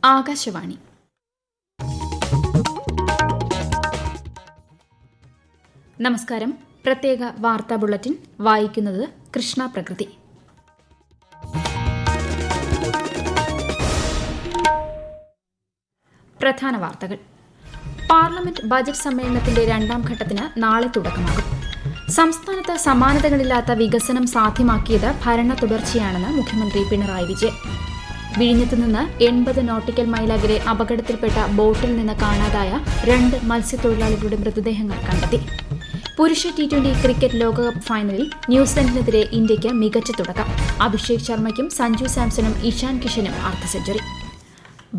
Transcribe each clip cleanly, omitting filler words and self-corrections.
ആകാശവാണി. നമസ്കാരം. പ്രത്യേക വാർത്താ ബുള്ളറ്റിൻ വായിക്കുന്നത് കൃഷ്ണ പ്രകൃതി. പ്രധാന വാർത്തകൾ. പാർലമെന്റ് ബജറ്റ് സമ്മേളനത്തിന്റെ രണ്ടാം ഘട്ടത്തിന് നാളെ തുടക്കമാകും. സംസ്ഥാനത്ത് സമാനതകളില്ലാത്ത വികസനം സാധ്യമാക്കിയത് ഭരണ തുടർച്ചയാണെന്ന് മുഖ്യമന്ത്രി പിണറായി വിജയൻ. വിഴിഞ്ഞത്തു നിന്ന് 80 നോട്ടിക്കൽ മൈൽ അകലെ അപകടത്തിൽപ്പെട്ട ബോട്ടിൽ നിന്ന് കാണാതായ 2 മത്സ്യത്തൊഴിലാളികളുടെ മൃതദേഹങ്ങൾ കണ്ടെത്തി. പുരുഷ T20 ക്രിക്കറ്റ് ലോകകപ്പ് ഫൈനലിൽ ന്യൂസിലൻഡിനെതിരെ ഇന്ത്യയ്ക്ക് മികച്ച തുടക്കം. അഭിഷേക് ശർമ്മയ്ക്കും സഞ്ജു സാംസണും ഇഷാൻ കിഷനും അർദ്ധ സെഞ്ചുറി.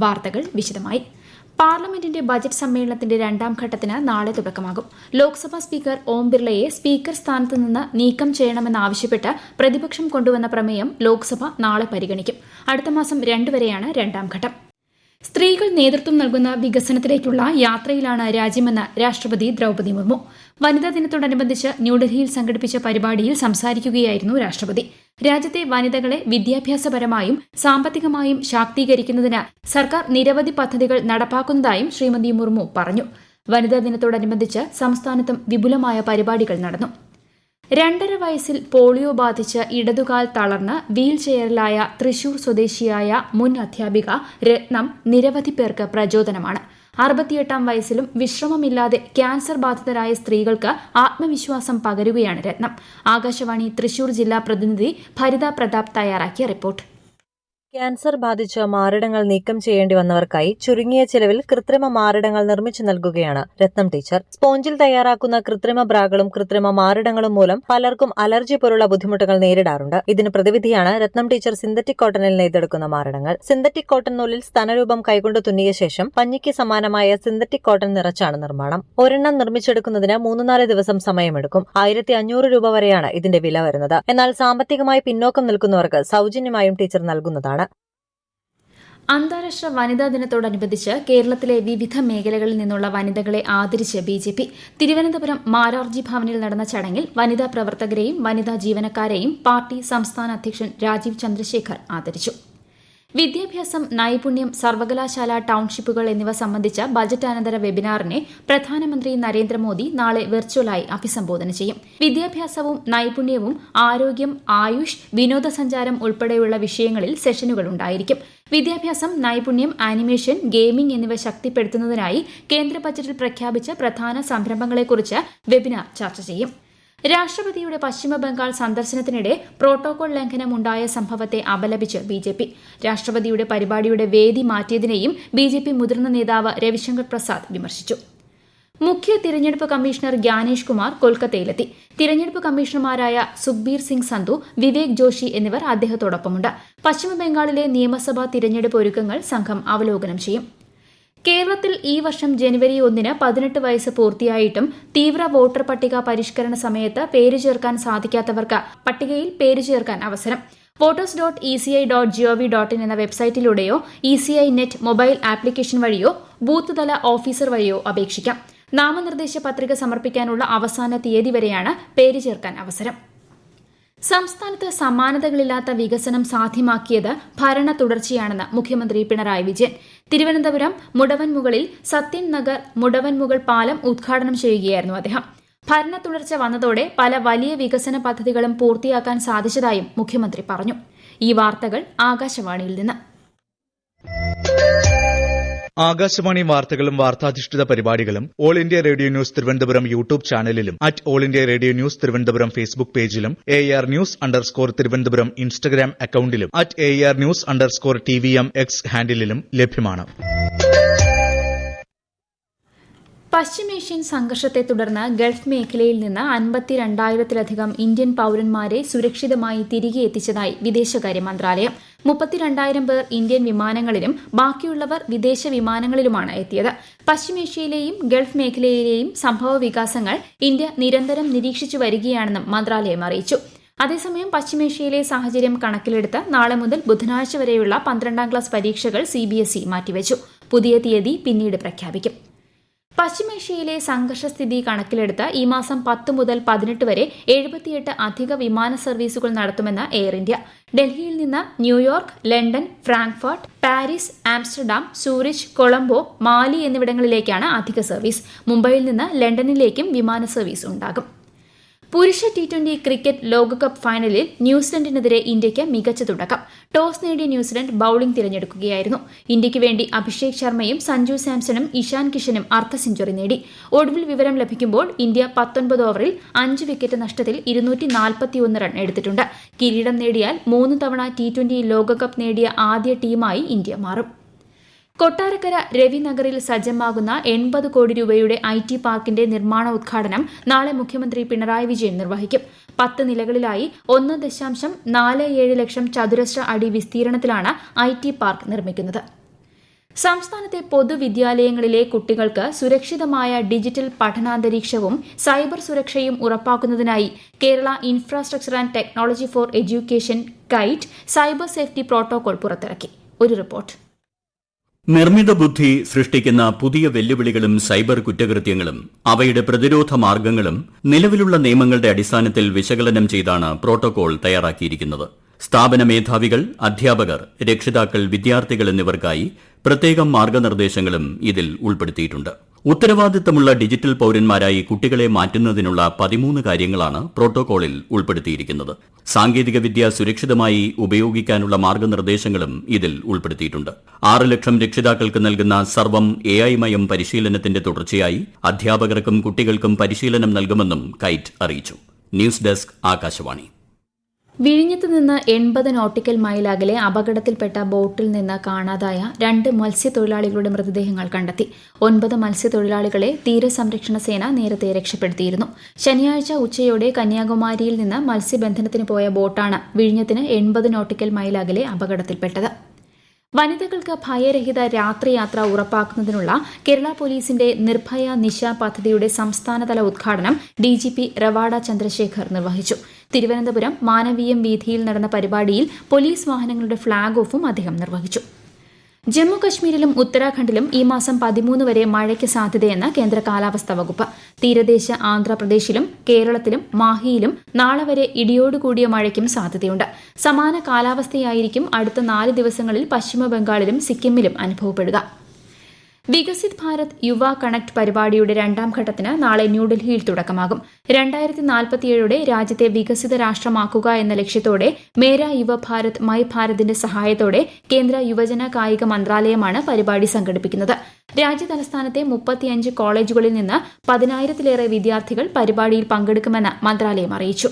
വാർത്തകൾ വിശദമായി. പാർലമെന്റിന്റെ ബജറ്റ് സമ്മേളനത്തിന്റെ രണ്ടാം ഘട്ടത്തിന് നാളെ തുടക്കമാകും. ലോക്സഭാ സ്പീക്കർ ഓം ബിർളയെ സ്പീക്കർ സ്ഥാനത്ത് നിന്ന് നീക്കം ചെയ്യണമെന്നാവശ്യപ്പെട്ട് പ്രതിപക്ഷം കൊണ്ടുവന്ന പ്രമേയം ലോക്സഭ നാളെ പരിഗണിക്കും. അടുത്ത മാസം 2 വരെയാണ് രണ്ടാം ഘട്ടം. സ്ത്രീകൾ നേതൃത്വം നൽകുന്ന വികസനത്തിലേക്കുള്ള യാത്രയിലാണ് രാജ്യമെന്ന് രാഷ്ട്രപതി ദ്രൌപദി മുർമു. വനിതാ ദിനത്തോടനുബന്ധിച്ച് ന്യൂഡൽഹിയിൽ സംഘടിപ്പിച്ച പരിപാടിയിൽ സംസാരിക്കുകയായിരുന്നു രാഷ്ട്രപതി. രാജ്യത്തെ വനിതകളെ വിദ്യാഭ്യാസപരമായും സാമ്പത്തികമായും ശാക്തീകരിക്കുന്നതിന് സർക്കാർ നിരവധി പദ്ധതികൾ നടപ്പാക്കുന്നതായും ശ്രീമതി മുർമു പറഞ്ഞു. വനിതാ ദിനത്തോടനുബന്ധിച്ച് സംസ്ഥാനത്തും വിപുലമായ പരിപാടികൾ നടന്നു. 2.5 വയസ്സിൽ പോളിയോ ബാധിച്ച് ഇടതുകാൽ തളർന്ന് വീൽ ചെയറിലായ തൃശൂർ സ്വദേശിയായ മുൻ അധ്യാപിക രത്നം നിരവധി പേർക്ക് പ്രചോദനമാണ്. 68-ാം വയസ്സിലും വിശ്രമമില്ലാതെ ക്യാൻസർ ബാധിതരായ സ്ത്രീകൾക്ക് ആത്മവിശ്വാസം പകരുകയാണ് രത്നം. ആകാശവാണി തൃശൂർ ജില്ലാ പ്രതിനിധി ഭരിത പ്രതാപ് തയ്യാറാക്കിയ റിപ്പോർട്ട്. ക്യാൻസർ ബാധിച്ച് മാറിടങ്ങൾ നീക്കം ചെയ്യേണ്ടി വന്നവർക്കായി ചുരുങ്ങിയ ചെലവിൽ കൃത്രിമ മാറിടങ്ങൾ നിർമ്മിച്ചു നൽകുകയാണ് രത്നം ടീച്ചർ. സ്പോഞ്ചിൽ തയ്യാറാക്കുന്ന കൃത്രിമ ബ്രാകളും കൃത്രിമ മാറിടങ്ങളും മൂലം പലർക്കും അലർജി പോലുള്ള ബുദ്ധിമുട്ടുകൾ നേരിടാറുണ്ട്. ഇതിന് പ്രതിവിധിയാണ് രത്നം ടീച്ചർ സിന്തറ്റിക് കോട്ടണിൽ നെയ്തെടുക്കുന്ന മാറിടങ്ങൾ. സിന്തറ്റിക് കോട്ടൺ നൂലിൽ സ്തനരൂപം കൈകൊണ്ട് തുന്നിയ ശേഷം പഞ്ഞിക്ക് സമാനമായ സിന്തറ്റിക് കോട്ടൺ നിറച്ചാണ് നിർമ്മാണം. ഒരെണ്ണം നിർമ്മിച്ചെടുക്കുന്നതിന് 3-4 ദിവസം സമയമെടുക്കും. 1500 രൂപ വരെയാണ് ഇതിന്റെ വില വരുന്നത്. എന്നാൽ സാമ്പത്തികമായി പിന്നോക്കം നിൽക്കുന്നവർക്ക് സൌജന്യമായും ടീച്ചർ നൽകുന്നതാണ്. അന്താരാഷ്ട്ര വനിതാ ദിനത്തോടനുബന്ധിച്ച് കേരളത്തിലെ വിവിധ മേഖലകളിൽ നിന്നുള്ള വനിതകളെ ആദരിച്ച് BJP. തിരുവനന്തപുരം മാരാർജി ഭവനിൽ നടന്ന ചടങ്ങിൽ വനിതാ പ്രവർത്തകരെയും വനിതാ ജീവനക്കാരെയും പാർട്ടി സംസ്ഥാന അധ്യക്ഷൻ രാജീവ് ചന്ദ്രശേഖർ ആദരിച്ചു. വിദ്യാഭ്യാസം, നൈപുണ്യം, സർവകലാശാല ടൌൺഷിപ്പുകൾ എന്നിവ സംബന്ധിച്ച ബജറ്റാനന്തര വെബിനാറിനെ പ്രധാനമന്ത്രി നരേന്ദ്രമോദി നാളെ വെർച്വലായി അഭിസംബോധന ചെയ്യും. വിദ്യാഭ്യാസവും നൈപുണ്യവും, ആരോഗ്യം, ആയുഷ്, വിനോദസഞ്ചാരം ഉൾപ്പെടെയുള്ള വിഷയങ്ങളിൽ സെഷനുകൾ ഉണ്ടായിരിക്കും. വിദ്യാഭ്യാസം, നൈപുണ്യം, ആനിമേഷൻ, ഗെയിമിംഗ് എന്നിവ ശക്തിപ്പെടുത്തുന്നതിനായി കേന്ദ്ര ബജറ്റിൽ പ്രഖ്യാപിച്ച പ്രധാന സംരംഭങ്ങളെക്കുറിച്ച് വെബിനാർ ചർച്ച ചെയ്യും. രാഷ്ട്രപതിയുടെ പശ്ചിമബംഗാൾ സന്ദർശനത്തിനിടെ പ്രോട്ടോകോൾ ലംഘനം ഉണ്ടായ സംഭവത്തെ അപലപിച്ച് BJP. രാഷ്ട്രപതിയുടെ പരിപാടിയുടെ വേദി മാറ്റിയതിനെയും BJP മുതിർന്ന നേതാവ് രവിശങ്കർ പ്രസാദ് വിമർശിച്ചു. മുഖ്യ തിരഞ്ഞെടുപ്പ് കമ്മീഷണർ ഗ്യാനേഷ് കുമാർ കൊൽക്കത്തയിലെത്തി. തിരഞ്ഞെടുപ്പ് കമ്മീഷണർമാരായ സുഖ്ബീർ സിംഗ് സന്ധു, വിവേക് ജോഷി എന്നിവർ അദ്ദേഹത്തോടൊപ്പമുണ്ട്. പശ്ചിമബംഗാളിലെ നിയമസഭാ തിരഞ്ഞെടുപ്പ് ഒരുക്കങ്ങൾ സംഘം അവലോകനം ചെയ്യും. കേരളത്തിൽ ഈ വർഷം ജനുവരി 1-ന് 18 വയസ്സ് പൂർത്തിയായിട്ടും തീവ്ര വോട്ടർ പട്ടിക പരിഷ്കരണ സമയത്ത് പേര് ചേർക്കാൻ സാധിക്കാത്തവർക്ക് പട്ടികയിൽ പേര് ചേർക്കാൻ അവസരം. voters.eci.gov.in എന്ന വെബ്സൈറ്റിലൂടെയോ ECI നെറ്റ് മൊബൈൽ ആപ്ലിക്കേഷൻ വഴിയോ ബൂത്ത് തല ഓഫീസർ വഴിയോ അപേക്ഷിക്കാം. നാമനിർദ്ദേശ പത്രിക സമർപ്പിക്കാനുള്ള അവസാന തീയതി വരെയാണ് പേര് ചേർക്കാൻ അവസരം. സംസ്ഥാനത്ത് സമാനതകളില്ലാത്ത വികസനം സാധ്യമാക്കിയത് ഭരണ തുടർച്ചയാണെന്ന് മുഖ്യമന്ത്രി പിണറായി വിജയൻ. തിരുവനന്തപുരം മുടവൻമുകളിൽ സത്യൻ നഗർ മുടവൻമുകൾ പാലം ഉദ്ഘാടനം ചെയ്യുകയായിരുന്നു അദ്ദേഹം. ഭരണ തുടർച്ച വന്നതോടെ പല വലിയ വികസന പദ്ധതികളും പൂർത്തിയാക്കാൻ സാധിച്ചതായും മുഖ്യമന്ത്രി പറഞ്ഞു. ഈ വാർത്തകൾ ആകാശവാണിയിൽ നിന്ന്. ആകാശവാണി വാർത്തകളും വാർത്താധിഷ്ഠിത പരിപാടികളും all India radio news Thiruvananthapuram YouTube ചാനലിലും all India radio news Thiruvananthapuram Facebook പേജിലും AR News_ തിരുവനന്തപുരം ഇൻസ്റ്റഗ്രാം അക്കൌണ്ടിലും AR News_TVM X ഹാൻഡിലും ലഭ്യമാണ്. പശ്ചിമേഷ്യൻ സംഘർഷത്തെ തുടർന്ന് ഗൾഫ് മേഖലയിൽ നിന്ന് 52,000-ലധികം ഇന്ത്യൻ പൌരന്മാരെ സുരക്ഷിതമായി തിരികെ എത്തിച്ചതായി വിദേശകാര്യ മന്ത്രാലയം. 32,000 പേർ ഇന്ത്യൻ വിമാനങ്ങളിലും ബാക്കിയുള്ളവർ വിദേശ വിമാനങ്ങളിലുമാണ് എത്തിയത്. പശ്ചിമേഷ്യയിലെയും ഗൾഫ് മേഖലയിലെയും സംഭവ വികാസങ്ങൾ ഇന്ത്യ നിരന്തരം നിരീക്ഷിച്ചു വരികയാണെന്നും മന്ത്രാലയം അറിയിച്ചു. അതേസമയം പശ്ചിമേഷ്യയിലെ സാഹചര്യം കണക്കിലെടുത്ത് നാളെ മുതൽ ബുധനാഴ്ച വരെയുള്ള 12ാം ക്ലാസ് പരീക്ഷകൾ CBSE മാറ്റിവെച്ചു. പുതിയ തീയതി പിന്നീട് പ്രഖ്യാപിക്കും. പശ്ചിമേഷ്യയിലെ സംഘർഷസ്ഥിതി കണക്കിലെടുത്ത് ഈ മാസം 10 മുതൽ 18 വരെ 78 അധിക വിമാന സർവീസുകൾ നടത്തുമെന്ന് എയർ ഇന്ത്യ. ഡൽഹിയിൽ നിന്ന് New York, London, Frankfurt, Paris, Amsterdam, Zurich, Colombo, Male എന്നിവിടങ്ങളിലേക്കാണ് അധിക സർവീസ്. മുംബൈയിൽ നിന്ന് ലണ്ടനിലേക്കും വിമാന സർവീസ് ഉണ്ടാകും. പുരുഷ T20 ക്രിക്കറ്റ് ലോകകപ്പ് ഫൈനലിൽ ന്യൂസിലൻഡിനെതിരെ ഇന്ത്യയ്ക്ക് മികച്ച തുടക്കം. ടോസ് നേടിയ ന്യൂസിലൻഡ് ബൌളിംഗ് തിരഞ്ഞെടുക്കുകയായിരുന്നു. ഇന്ത്യയ്ക്ക് വേണ്ടി അഭിഷേക് ശർമ്മയും സഞ്ജു സാംസണും ഇഷാൻ കിഷനും അർദ്ധ സെഞ്ചുറി നേടി. ഒടുവിൽ വിവരം ലഭിക്കുമ്പോൾ ഇന്ത്യ 19 ഓവറിൽ 5 വിക്കറ്റ് നഷ്ടത്തിൽ 241 റൺ എടുത്തിട്ടുണ്ട്. കിരീടം നേടിയാൽ 3 തവണ T20 ലോകകപ്പ് നേടിയ ആദ്യ ടീമായി ഇന്ത്യ മാറും. കൊട്ടാരക്കര രവിനഗറിൽ സജ്ജമാകുന്ന 80 കോടി രൂപയുടെ IT പാർക്കിന്റെ നിർമ്മാണ ഉദ്ഘാടനം നാളെ മുഖ്യമന്ത്രി പിണറായി വിജയൻ നിർവഹിക്കും. 10 നിലകളിലായി 1.47 ലക്ഷം ചതുരശ്ര അടി വിസ്തീർണത്തിലാണ് IT പാർക്ക് നിർമ്മിക്കുന്നത്. സംസ്ഥാനത്തെ പൊതുവിദ്യാലയങ്ങളിലെ കുട്ടികൾക്ക് സുരക്ഷിതമായ ഡിജിറ്റൽ പഠനാന്തരീക്ഷവും സൈബർ സുരക്ഷയും ഉറപ്പാക്കുന്നതിനായി Kerala infrastructure and technology for education KITE cyber safety protocol പുറത്തിറക്കി. ഒരു റിപ്പോർട്ട്. നിർമ്മിത ബുദ്ധി സൃഷ്ടിക്കുന്ന പുതിയ വെല്ലുവിളികളും സൈബർ കുറ്റകൃത്യങ്ങളും അവയുടെ പ്രതിരോധ മാർഗങ്ങളും നിലവിലുള്ള നിയമങ്ങളുടെ അടിസ്ഥാനത്തിൽ വിശകലനം ചെയ്താണ് പ്രോട്ടോകോൾ തയ്യാറാക്കിയിരിക്കുന്നത്. സ്ഥാപന മേധാവികൾ, അധ്യാപകർ, രക്ഷിതാക്കൾ, വിദ്യാർത്ഥികൾ എന്നിവർക്കായി പ്രത്യേകം മാർഗനിർദ്ദേശങ്ങളും ഇതിൽ ഉൾപ്പെടുത്തിയിട്ടുണ്ട്. ഉത്തരവാദിത്തമുള്ള ഡിജിറ്റൽ പൌരന്മാരായി കുട്ടികളെ മാറ്റുന്നതിനുള്ള 13 കാര്യങ്ങളാണ് പ്രോട്ടോകോളിൽ ഉൾപ്പെടുത്തിയിരിക്കുന്നത്. സാങ്കേതികവിദ്യ സുരക്ഷിതമായി ഉപയോഗിക്കാനുള്ള മാർഗനിർദ്ദേശങ്ങളും ഇതിൽ ഉൾപ്പെടുത്തിയിട്ടുണ്ട്. 6 ലക്ഷം രക്ഷിതാക്കൾക്ക് നൽകുന്ന സർവം AI മയം പരിശീലനത്തിന്റെ തുടർച്ചയായി അധ്യാപകർക്കും കുട്ടികൾക്കും പരിശീലനം നൽകുമെന്നും കൈറ്റ് അറിയിച്ചു. News desk, Akashvani. വിഴിഞ്ഞത്ത് നിന്ന് 80 നോട്ടിക്കൽ മൈൽ അകലെ അപകടത്തിൽപ്പെട്ട ബോട്ടിൽ നിന്ന് കാണാതായ 2 മത്സ്യത്തൊഴിലാളികളുടെ മൃതദേഹങ്ങൾ കണ്ടെത്തി. 9 മത്സ്യത്തൊഴിലാളികളെ തീരസംരക്ഷണ സേന നേരത്തെ രക്ഷപ്പെടുത്തിയിരുന്നു. ശനിയാഴ്ച ഉച്ചയോടെ കന്യാകുമാരിയിൽ നിന്ന് മത്സ്യബന്ധനത്തിന് പോയ ബോട്ടാണ് വിഴിഞ്ഞത്തിന് 80 നോട്ടിക്കൽ മൈൽ അകലെ അപകടത്തിൽപ്പെട്ടത്. വനിതകൾക്ക് ഭയരഹിത രാത്രിയാത്ര ഉറപ്പാക്കുന്നതിനുള്ള കേരള പോലീസിന്റെ നിർഭയ നിശ പദ്ധതിയുടെ സംസ്ഥാനതല ഉദ്ഘാടനം DGP റവാഡ ചന്ദ്രശേഖർ നിർവഹിച്ചു. തിരുവനന്തപുരം മാനവീയം വീഥിയിൽ നടന്ന പരിപാടിയിൽ പോലീസ് വാഹനങ്ങളുടെ ഫ്ളാഗ് ഓഫും അദ്ദേഹം നിർവഹിച്ചു. ജമ്മു കശ്മീരിലും ഉത്തരാഖണ്ഡിലും ഈ മാസം 13 വരെ മഴയ്ക്ക് സാധ്യതയെന്ന് കേന്ദ്ര കാലാവസ്ഥാ വകുപ്പ്. തീരദേശ ആന്ധ്രാപ്രദേശിലും കേരളത്തിലും മാഹിയിലും നാളെ വരെ ഇടിയോടുകൂടിയ മഴയ്ക്കും സാധ്യതയുണ്ട്. സമാന കാലാവസ്ഥയായിരിക്കും അടുത്ത 4 ദിവസങ്ങളിൽ പശ്ചിമബംഗാളിലും സിക്കിമിലും അനുഭവപ്പെടുക. വികസിത് ഭാരത് യുവ കണക്ട് പരിപാടിയുടെ 2ാം ഘട്ടത്തിന് നാളെ ന്യൂഡൽഹിയിൽ തുടക്കമാകും. 2047 രാജ്യത്തെ വികസിത രാഷ്ട്രമാക്കുക എന്ന ലക്ഷ്യത്തോടെ മേര യുവ ഭാരത് മൈ ഭാരതിന്റെ സഹായത്തോടെ കേന്ദ്ര യുവജന കായിക മന്ത്രാലയമാണ് പരിപാടി സംഘടിപ്പിക്കുന്നത്. രാജ്യതലസ്ഥാനത്തെ 35 കോളേജുകളിൽ നിന്ന് 10,000-ലേറെ വിദ്യാർത്ഥികൾ പരിപാടിയിൽ പങ്കെടുക്കുമെന്ന് മന്ത്രാലയം അറിയിച്ചു.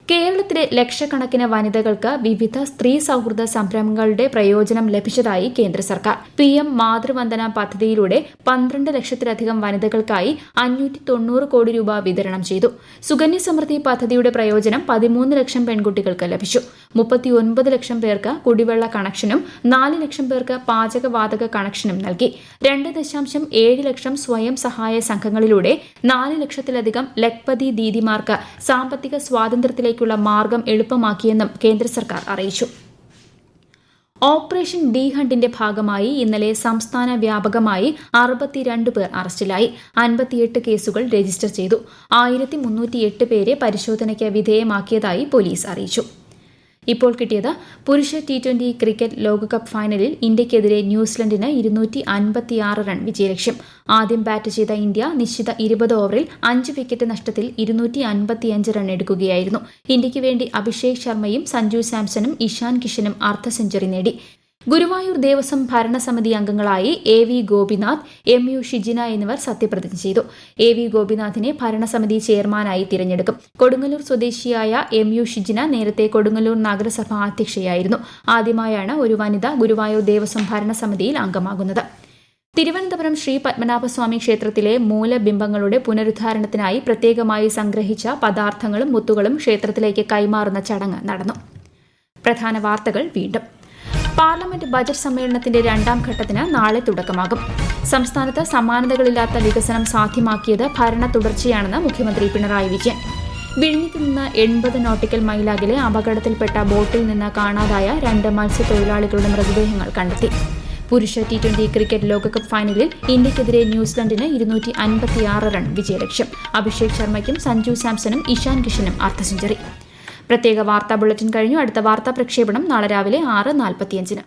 കേരളത്തിലെ ലക്ഷക്കണക്കിന് വനിതകൾക്ക് വിവിധ സ്ത്രീ സൌഹൃദ സംരംഭങ്ങളുടെ പ്രയോജനം ലഭിച്ചതായി കേന്ദ്ര സർക്കാർ. PM മാതൃവന്ദന പദ്ധതിയിലൂടെ 12 ലക്ഷത്തിലധികം വനിതകൾക്കായി 590 കോടി രൂപ വിതരണം ചെയ്തു. സുകന്യ സമൃദ്ധി പദ്ധതിയുടെ പ്രയോജനം 13 ലക്ഷം പെൺകുട്ടികൾക്ക് ലഭിച്ചു. 39 ലക്ഷം പേർക്ക് കുടിവെള്ള കണക്ഷനും 4 ലക്ഷം പേർക്ക് പാചകവാതക കണക്ഷനും നൽകി. 2.7 ലക്ഷം സ്വയം സഹായ സംഘങ്ങളിലൂടെ 4 ലക്ഷത്തിലധികം ലഖ്പതി ദീദിമാർക്ക് സാമ്പത്തിക സ്വാതന്ത്ര്യത്തിലേക്കുള്ള മാർഗം എളുപ്പമാക്കിയെന്നും കേന്ദ്ര സർക്കാർ അറിയിച്ചു. ഓപ്പറേഷൻ ഡി ഹണ്ടിന്റെ ഭാഗമായി ഇന്നലെ സംസ്ഥാന വ്യാപകമായി 62 പേർ അറസ്റ്റിലായി. 58 കേസുകൾ രജിസ്റ്റർ ചെയ്തു. 1308 പേരെ പരിശോധനയ്ക്ക് വിധേയമാക്കിയതായി പോലീസ് അറിയിച്ചു. ഇപ്പോൾ കിട്ടിയത് പുരുഷ T20 ക്രിക്കറ്റ് ലോകകപ്പ് ഫൈനലിൽ ഇന്ത്യയ്ക്കെതിരെ ന്യൂസിലൻഡിന് 256 റൺ വിജയലക്ഷ്യം. ആദ്യം ബാറ്റ് ചെയ്ത ഇന്ത്യ നിശ്ചിത 20 ഓവറിൽ 5 വിക്കറ്റ് നഷ്ടത്തിൽ 255 റൺ എടുക്കുകയായിരുന്നു. ഇന്ത്യയ്ക്ക് വേണ്ടി അഭിഷേക് ശർമ്മയും സഞ്ജു സാംസണും ഇഷാൻ കിഷനും അർദ്ധ സെഞ്ചുറി നേടി. ഗുരുവായൂർ ദേവസ്വം ഭരണസമിതി അംഗങ്ങളായി AV ഗോപിനാഥ്, MU ഷിജിന എന്നിവർ സത്യപ്രതിജ്ഞ ചെയ്തു. AV ഗോപിനാഥിനെ ഭരണസമിതി ചെയർമാനായി തിരഞ്ഞെടുക്കും. കൊടുങ്ങല്ലൂർ സ്വദേശിയായ MU ഷിജിന നേരത്തെ കൊടുങ്ങല്ലൂർ നഗരസഭാ അധ്യക്ഷയായിരുന്നു. ആദ്യമായാണ് ഒരു വനിത ഗുരുവായൂർ ദേവസ്വം ഭരണസമിതിയിൽ അംഗമാകുന്നത്. തിരുവനന്തപുരം ശ്രീ പത്മനാഭസ്വാമി ക്ഷേത്രത്തിലെ മൂലബിംബങ്ങളുടെ പുനരുദ്ധാരണത്തിനായി പ്രത്യേകമായി സംഗ്രഹിച്ച പദാർത്ഥങ്ങളും മുത്തുകളും ക്ഷേത്രത്തിലേക്ക് കൈമാറുന്ന ചടങ്ങ് നടന്നു. പ്രധാന വാർത്തകൾ വീണ്ടും. പാർലമെന്റ് ബജറ്റ് സമ്മേളനത്തിന്റെ 2ാം ഘട്ടത്തിന് നാളെ തുടക്കമാകും. സംസ്ഥാനത്ത് സമാനതകളില്ലാത്ത വികസനം സാധ്യമാക്കിയത് ഭരണ തുടർച്ചയാണെന്ന് മുഖ്യമന്ത്രി പിണറായി വിജയൻ. വിഴിഞ്ഞത്ത് നിന്ന് 80 നോട്ടിക്കൽ മൈൽ അകലെ അപകടത്തിൽപ്പെട്ട ബോട്ടിൽ നിന്ന് കാണാതായ 2 മത്സ്യത്തൊഴിലാളികളുടെ മൃതദേഹങ്ങൾ കണ്ടെത്തി. പുരുഷ T20 ക്രിക്കറ്റ് ലോകകപ്പ് ഫൈനലിൽ ഇന്ത്യക്കെതിരെ ന്യൂസിലൻഡിന് 256 റൺ വിജയലക്ഷ്യം. അഭിഷേക് ശർമ്മയ്ക്കും സഞ്ജു സാംസണും ഇഷാൻ കിഷനും അർദ്ധ സെഞ്ചുറി. പ്രത്യേക വാർത്താ ബുള്ളറ്റിൻ കഴിഞ്ഞു. അടുത്ത വാർത്താ പ്രക്ഷേപണം നാളെ രാവിലെ 6:45.